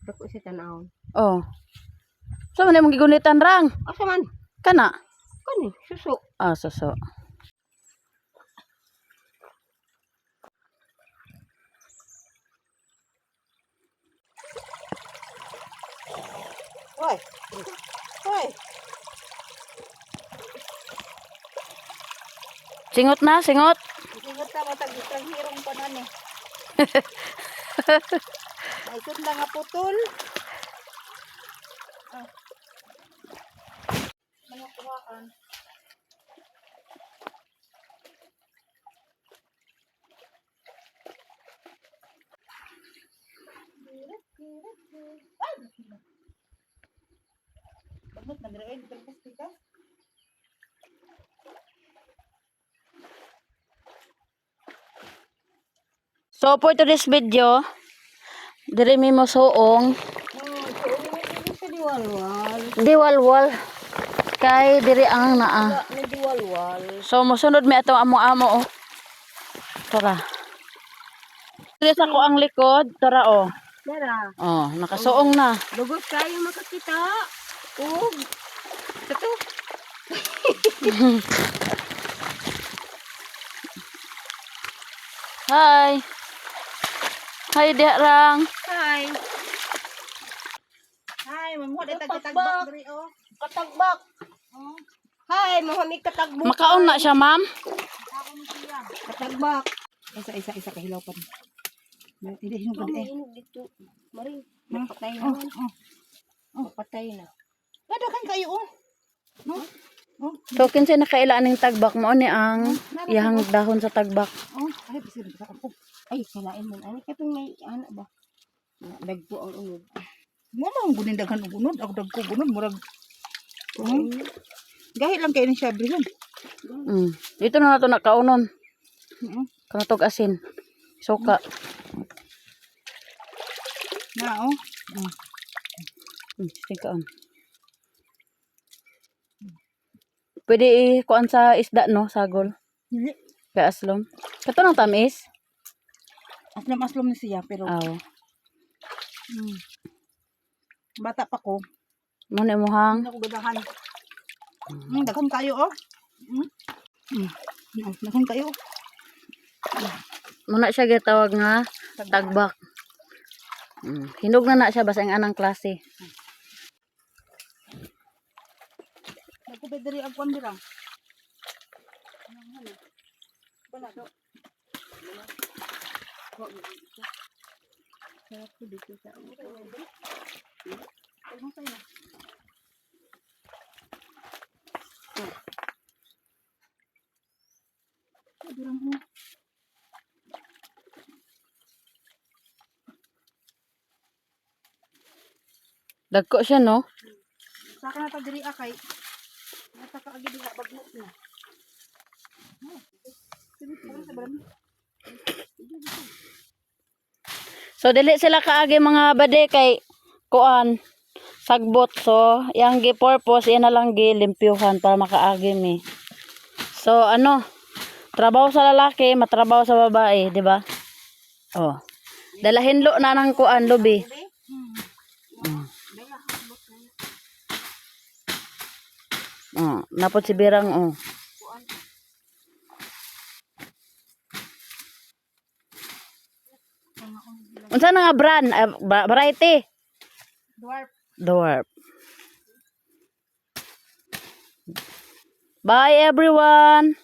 Dako si tanawon. Oh. So man imong gigunitan rang? Asa man? Kana? Kani, suso. Ah, suso. Hoy. Hoy. Singot na, singot. Singot ta matag hirong pa na ni. Ay sud na nga putol. Mga kuhaan. Bakit nagreoy dito ka? So for today's video, diri mi mo suong Sa diwalwal. diwalwal kay diri ang naa. Ni diwalwal. So mosunod mi ato amo-amo oh. Tara. Diri sa ko ang likod, tara oh. Dara. Oh, nakasuong na. Lugos kayo makakita. Ug. Ito. Hi. Hi Derang. Hi. Hi, mamud ay tagbak diri oh. Katagbak. Oh. Hi, mohon ni katagbak. Makaon na siya, ma'am. Katagbak. Isa kahilaw pa. Hindi hinog gud dito. Mari. Patay na. Oh, patay na. Ladakan kayo oh. No? Oh. So kinsay nakailaan ning tagbak mo ni ang iyang dahon sa tagbak. Oh, ay bisir sa ako. Ay, kalain man ani katong may anak ba. Dagpo ang unod. Mo man gunin daghan og unod, ako dagko gunod murag. Gahi lang kayo ni siya brihon. Dito na nato nakaunon. Kanatog Kanatog asin. Suka. na oh. Tingkaon. Pwede kuan sa isda no, sagol. Dili. Kay aslom. Kato nang tamis. Aslam ni siya pero Aw. bata pa ko. Mo ni mohang. Ano ko gadahan. Daghan kayo oh. Daghan kayo. Muna siya gitawag nga tagbak. Hinog na siya basta ang anang klase. Nagkubay diri ang kuan dirang. Bala do. Sarap ko dito sa ano. Ano sa'yo? Dirang mo. Dagko siya no. Saka na ta diri akay. Natakaagi diha bagnot na. So dili sila kaagi mga bade kay kuan sagbot. So yang gi purpose yan na lang gi limpyuhan para makaagi mi. So ano, trabaho sa lalaki, matrabaho sa babae, di ba? Oh. Dalahin lo na ng kuan lubi. Oh, napot si Birang oh. Unsa na nga brand? Variety. Dwarf. Dwarf. Bye everyone.